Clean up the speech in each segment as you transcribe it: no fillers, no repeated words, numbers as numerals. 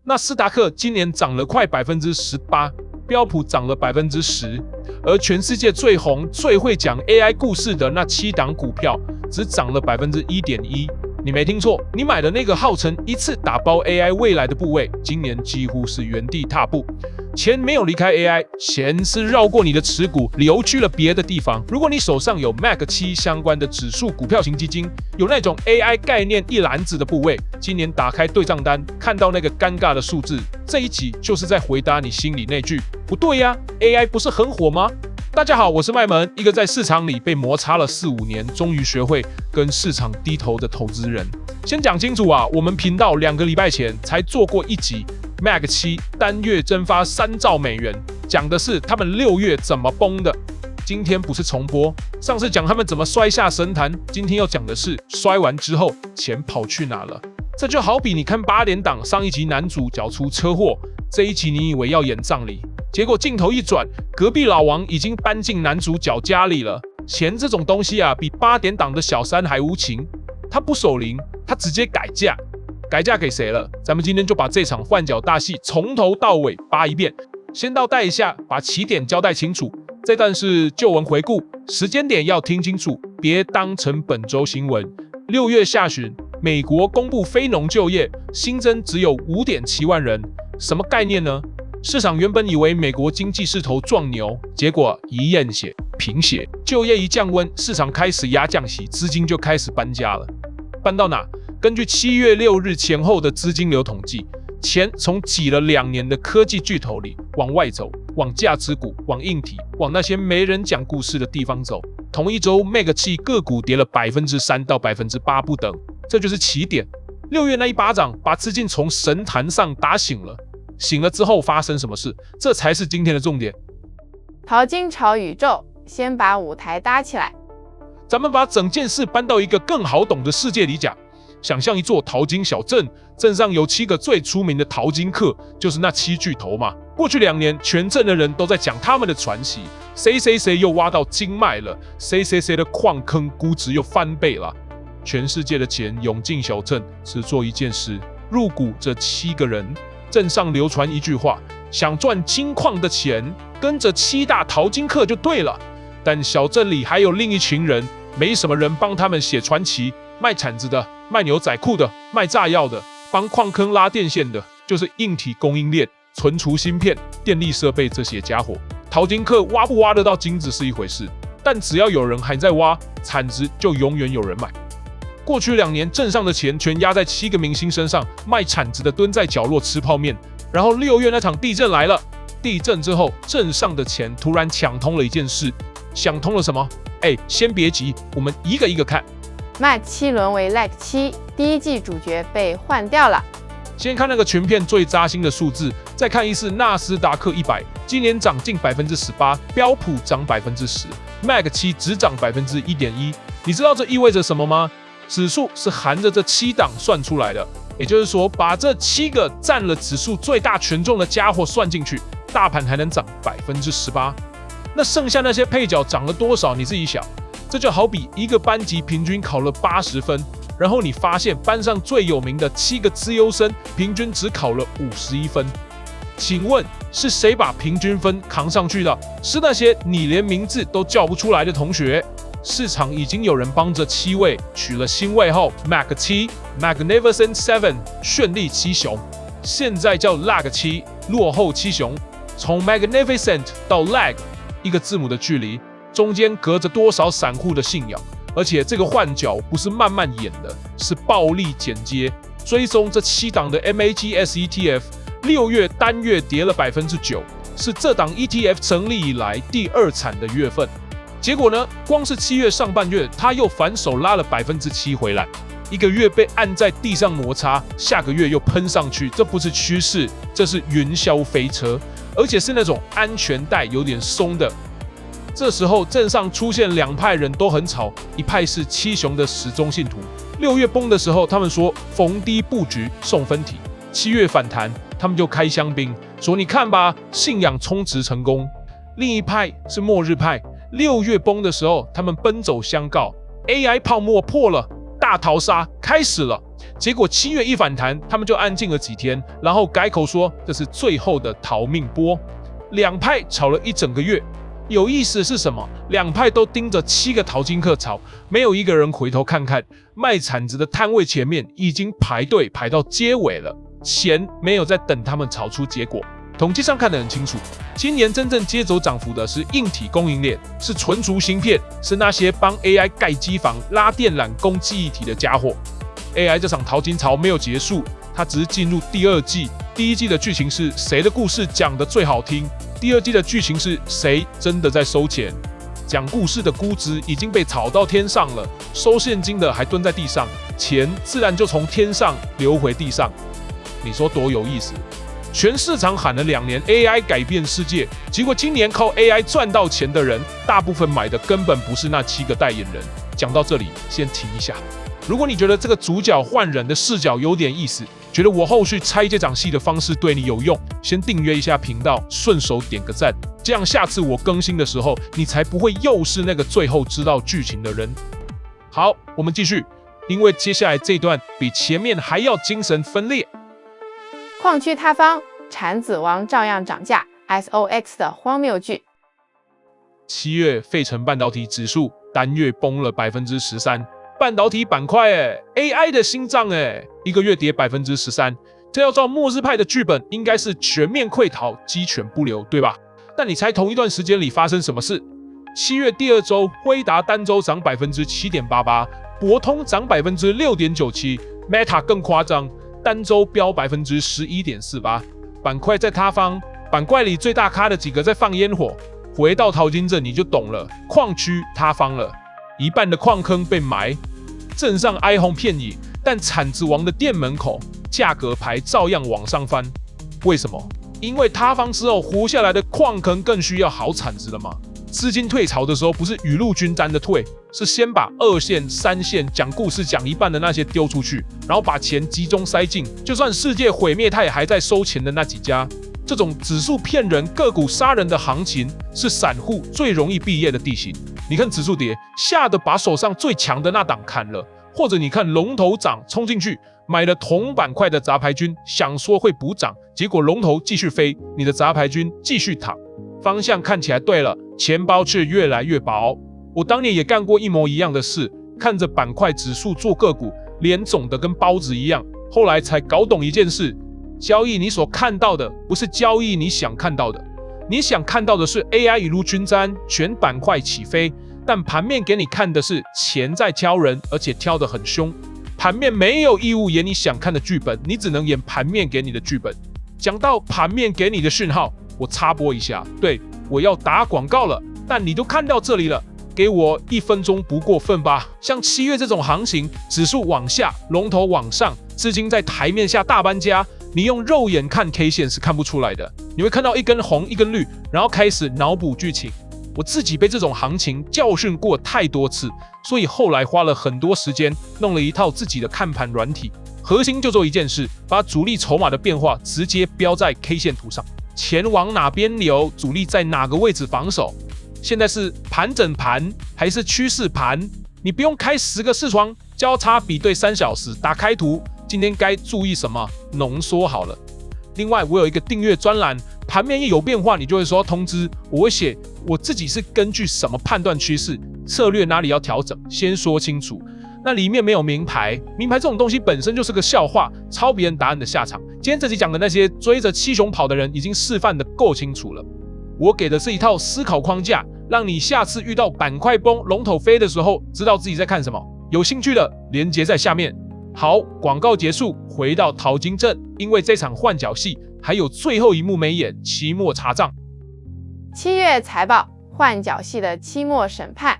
纳斯达克今年涨了快18%，标普涨了10%，而全世界最红、最会讲 AI 故事的那7档股票只涨了1.1%。你没听错，你买的那个号称一次打包 AI 未来的部位，今年几乎是原地踏步。钱没有离开 AI， 钱是绕过你的持股，流去了别的地方。如果你手上有 Mag7 相关的指数股票型基金，有那种 AI 概念一篮子的部位，今年打开对账单，看到那个尴尬的数字，这一集就是在回答你心里那句不对呀 ，AI 不是很火吗？大家好，我是麦门，一个在市场里被摩擦了4-5年，终于学会跟市场低头的投资人。先讲清楚啊，我们频道2个礼拜前才做过一集 Mag7 单月蒸发3兆美元，讲的是他们6月怎么崩的。今天不是重播，上次讲他们怎么摔下神坛，今天要讲的是摔完之后钱跑去哪了。这就好比你看8点档，上一集男主角出车祸，这一集你以为要演葬礼，结果镜头一转，隔壁老王已经搬进男主角家里了。钱这种东西啊，比8点档的小三还无情，他不守灵，他直接改嫁。改嫁给谁了？咱们今天就把这场换角大戏从头到尾扒一遍。先倒带一下，把起点交代清楚。这段是旧闻回顾，时间点要听清楚，别当成本周新闻。6月下旬，美国公布非农就业新增只有5.7万人，什么概念呢？市场原本以为美国经济势头壮牛，结果一验血贫血，就业一降温，市场开始压降息，资金就开始搬家了。搬到哪？根据7月6日前后的资金流统计，钱从挤了2年的科技巨头里往外走，往价值股，往硬体，往那些没人讲故事的地方走。同一周 Mag7 个股跌了3%到8%不等，这就是起点。6月那一巴掌把资金从神坛上打醒了。醒了之后发生什么事？这才是今天的重点。淘金潮宇宙，先把舞台搭起来。咱们把整件事搬到一个更好懂的世界里讲。想象一座淘金小镇，镇上有7个最出名的淘金客，就是那7巨头嘛。过去2年，全镇的人都在讲他们的传奇，谁谁谁又挖到金脉了，谁谁谁的矿坑估值又翻倍了。全世界的钱涌进小镇，只做一件事：入股这7个人。镇上流传一句话：想赚金矿的钱，跟着7大淘金客就对了。但小镇里还有另一群人，没什么人帮他们写传奇，卖铲子的，卖牛仔裤的，卖炸药的，帮矿坑拉电线的，就是硬体供应链、存储芯片、电力设备这些家伙。淘金客挖不挖得到金子是一回事，但只要有人还在挖，铲子就永远有人买。过去2年，镇上的钱全压在7个明星身上，卖铲子的蹲在角落吃泡面。然后6月那场地震来了，地震之后，镇上的钱突然抢通了一件事，想通了什么？先别急，我们一个一个看。Mag7沦为 Lag7，第一季主角被换掉了。先看那个全片最扎心的数字，再看一次纳斯达克100，今年涨近18%，标普涨10%，Mag7只涨1.1%。你知道这意味着什么吗？指数是含着这7档算出来的，也就是说，把这7个占了指数最大权重的家伙算进去，大盘还能涨18%。那剩下那些配角涨了多少？你自己想。这就好比一个班级平均考了80分，然后你发现班上最有名的7个资优生平均只考了51分。请问是谁把平均分扛上去的？是那些你连名字都叫不出来的同学。市场已经有人帮着7位取了新外号 Mag7 （Magnificent Seven） 绚丽7雄，现在叫 Lag7 落后7雄。从 Magnificent 到 Lag 一个字母的距离，中间隔着多少散户的信仰？而且这个换角不是慢慢演的，是暴力剪接。追踪这7档的 MAGS ETF， 6月单月跌了9%，是这档 ETF 成立以来第2惨的月份。结果呢，光是7月上半月，他又反手拉了7%回来，一个月被按在地上摩擦，下个月又喷上去，这不是趋势，这是云霄飞车，而且是那种安全带有点松的。这时候镇上出现2派人都很吵，一派是7雄的始终信徒，6月崩的时候，他们说逢低布局送分题，7月反弹，他们就开香槟，说你看吧，信仰充值成功。另一派是末日派。6月崩的时候，他们奔走相告 ，AI 泡沫破了，大逃杀开始了，结果7月一反弹，他们就安静了几天，然后改口说这是最后的逃命波。两派吵了一整个月。有意思的是什么？两派都盯着7个淘金客吵，没有一个人回头看看卖铲子的摊位前面已经排队排到街尾了，钱没有在等他们吵出结果。统计上看得很清楚，今年真正接走涨幅的是硬体供应链，是存储芯片，是那些帮 AI 盖机房、拉电缆、供记忆体的家伙。AI 这场淘金潮没有结束，它只是进入第2季。第1季的剧情是谁的故事讲得最好听，第2季的剧情是谁真的在收钱。讲故事的估值已经被炒到天上了，收现金的还蹲在地上，钱自然就从天上流回地上。你说多有意思？全市场喊了2年 AI 改变世界，结果今年靠 AI 赚到钱的人，大部分买的根本不是那7个代言人。讲到这里，先停一下。如果你觉得这个主角换人的视角有点意思，觉得我后续拆这场戏的方式对你有用，先订阅一下频道，顺手点个赞，这样下次我更新的时候，你才不会又是那个最后知道剧情的人。好，我们继续，因为接下来这段比前面还要精神分裂。矿区塌方，产子王照样涨价 ，SOX 的荒谬剧。7月费城半导体指数单月崩了13%。半导体板块AI 的心脏一个月跌13%，这要照末日派的剧本，应该是全面溃逃，鸡犬不留，对吧？但你猜同一段时间里发生什么事？7月第2周，辉达单周涨7.88%，博通涨6.97%，Meta 更夸张，单周飙11.48%。板块在塌方，板块里最大咖的几个在放烟火。回到淘金镇你就懂了，矿区塌方了。一半的矿坑被埋，镇上哀鸿遍野，但铲子王的店门口价格牌照样往上翻。为什么？因为塌方之后活下来的矿坑更需要好铲子了嘛。资金退潮的时候，不是雨露均沾的退，是先把2线、3线讲故事讲一半的那些丢出去，然后把钱集中塞进，就算世界毁灭，他也还在收钱的那几家。这种指数骗人、个股杀人的行情，是散户最容易毕业的地形。你看指数跌，吓得把手上最强的那档砍了；或者你看龙头涨，冲进去买了同板块的杂牌军，想说会补涨，结果龙头继续飞，你的杂牌军继续躺。方向看起来对了，钱包却越来越薄。我当年也干过一模一样的事，看着板块指数做个股，脸肿得跟包子一样。后来才搞懂一件事。交易你所看到的，不是交易你想看到的。你想看到的是 AI 雨露均沾，全板块起飞，但盘面给你看的是钱在挑人，而且挑得很凶。盘面没有义务演你想看的剧本，你只能演盘面给你的剧本。讲到盘面给你的讯号，我插播一下，对，我要打广告了，但你都看到这里了，给我1分钟不过分吧？像7月这种行情，指数往下，龙头往上，资金在台面下大搬家。你用肉眼看 K 线是看不出来的，你会看到一根红一根绿，然后开始脑补剧情。我自己被这种行情教训过太多次，所以后来花了很多时间弄了一套自己的看盘软体，核心就做一件事，把主力筹码的变化直接标在 K 线图上，钱往哪边流，主力在哪个位置防守。现在是盘整盘还是趋势盘？你不用开10个视窗，交叉比对3小时，打开图。今天该注意什么？浓缩好了。另外，我有一个订阅专栏，盘面一有变化，你就会收到通知。我会写我自己是根据什么判断趋势，策略哪里要调整，先说清楚。那里面没有名牌，名牌这种东西本身就是个笑话，抄别人答案的下场。今天这集讲的那些追着七雄跑的人，已经示范的够清楚了。我给的是一套思考框架，让你下次遇到板块崩、龙头飞的时候，知道自己在看什么。有兴趣的，连结在下面。好，广告结束，回到淘金镇，因为这场换角戏还有最后一幕没演，期末查账。7月财报，换角戏的期末审判。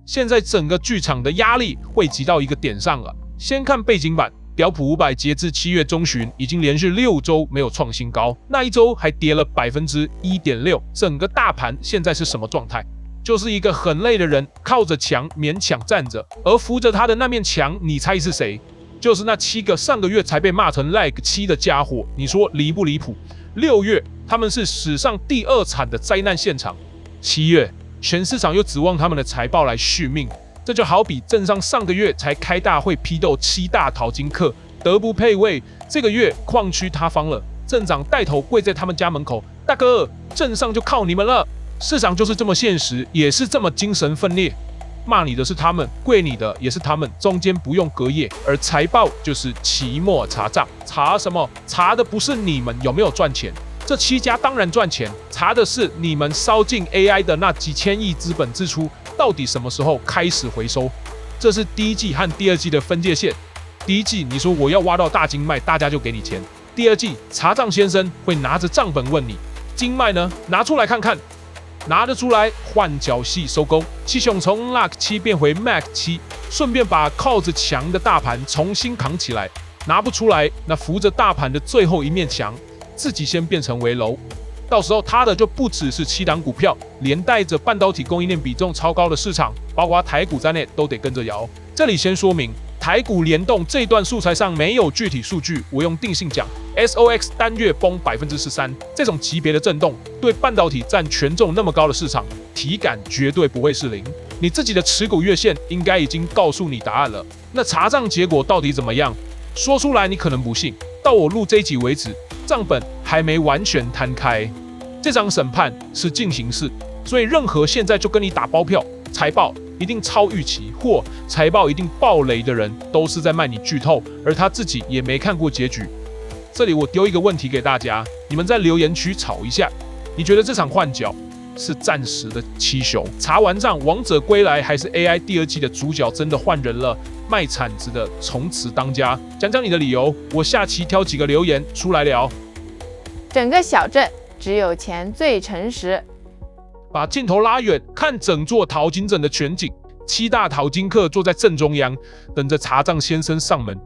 现在整个剧场的压力汇集到一个点上了。先看背景板，标普500截至7月中旬已经连续6周没有创新高，那一周还跌了1.6%。整个大盘现在是什么状态？就是一个很累的人靠着墙勉强站着，而扶着他的那面墙，你猜是谁？就是那7个上个月才被骂成 Lag 7的家伙，你说离不离谱？6月他们是史上第2惨的灾难现场，7月全市场又指望他们的财报来续命，这就好比镇上上个月才开大会批斗7大淘金客，德不配位，这个月矿区塌方了，镇长带头跪在他们家门口，大哥，镇上就靠你们了。市场就是这么现实，也是这么精神分裂。骂你的是他们，跪你的也是他们，中间不用隔夜。而财报就是期末查账，查什么？查的不是你们有没有赚钱，这7家当然赚钱，查的是你们烧进 AI 的那几千亿资本支出，到底什么时候开始回收？这是第一季和第二季的分界线。第一季你说我要挖到大金脉，大家就给你钱；第二季查账先生会拿着账本问你，金脉呢？拿出来看看。拿得出来，换角戏收工。七雄从 Luck 7变回 Mac 7，顺便把靠着墙的大盘重新扛起来。拿不出来，那扶着大盘的最后一面墙，自己先变成危楼。到时候他的就不只是7档股票，连带着半导体供应链比重超高的市场，包括台股在内都得跟着摇。这里先说明，台股联动这段素材上没有具体数据，我用定性讲 ，SOX 单月崩13%，这种级别的震动，对半导体占权重那么高的市场，体感绝对不会是零。你自己的持股月线应该已经告诉你答案了。那查账结果到底怎么样？说出来你可能不信，到我录这一集为止，账本还没完全摊开。这场审判是进行式，所以任何现在就跟你打包票，财报一定超预期或财报一定爆雷的人，都是在卖你剧透，而他自己也没看过结局。这里我丢一个问题给大家，你们在留言区吵一下，你觉得这场换角是暂时的七雄查完账王者归来，还是 AI 第二季的主角真的换人了，卖铲子的从此当家？讲讲你的理由，我下期挑几个留言出来聊。整个小镇只有钱最诚实。把镜头拉远，看整座淘金镇的全景。7大淘金客坐在正中央，等着查账先生上门。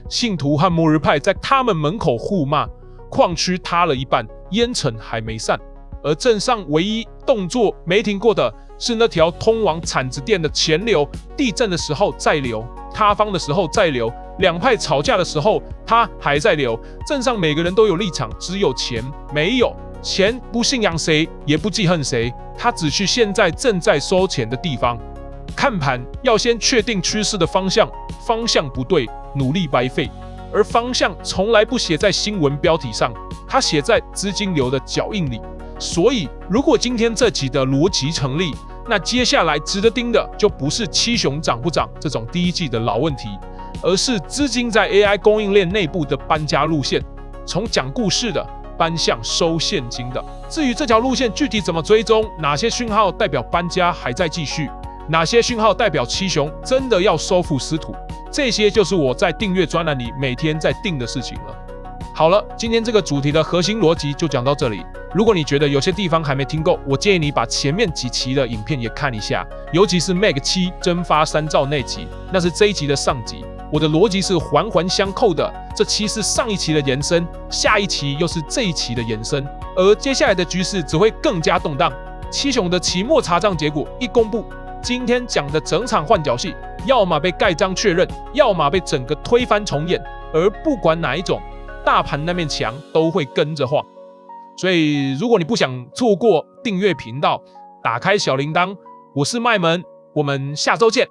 信徒和末日派在他们门口互骂。矿区塌了一半，烟尘还没散。而镇上唯一动作没停过的是那条通往铲子店的钱流。地震的时候在流，塌方的时候在流，两派吵架的时候它还在流。镇上每个人都有立场，只有钱没有。钱不信仰谁，也不记恨谁，他只去现在正在收钱的地方。看盘要先确定趋势的方向，方向不对，努力白费。而方向从来不写在新闻标题上，它写在资金流的脚印里。所以，如果今天这集的逻辑成立，那接下来值得盯的就不是七雄涨不涨这种第一季的老问题，而是资金在 AI 供应链内部的搬家路线，从讲故事的搬向收现金的。至于这条路线具体怎么追踪，哪些讯号代表搬家还在继续，哪些讯号代表七雄真的要收复失土，这些就是我在订阅专栏里每天在定的事情了。好了，今天这个主题的核心逻辑就讲到这里。如果你觉得有些地方还没听够，我建议你把前面几期的影片也看一下，尤其是 Mac 7蒸发3兆那集，那是这一集的上集。我的逻辑是环环相扣的，这期是上一期的延伸，下一期又是这一期的延伸，而接下来的局势只会更加动荡。七雄的期末查账结果一公布，今天讲的整场换角戏，要么被盖章确认，要么被整个推翻重演，而不管哪一种，大盘那面墙都会跟着晃。所以如果你不想错过，订阅频道，打开小铃铛，我是麦门，我们下周见。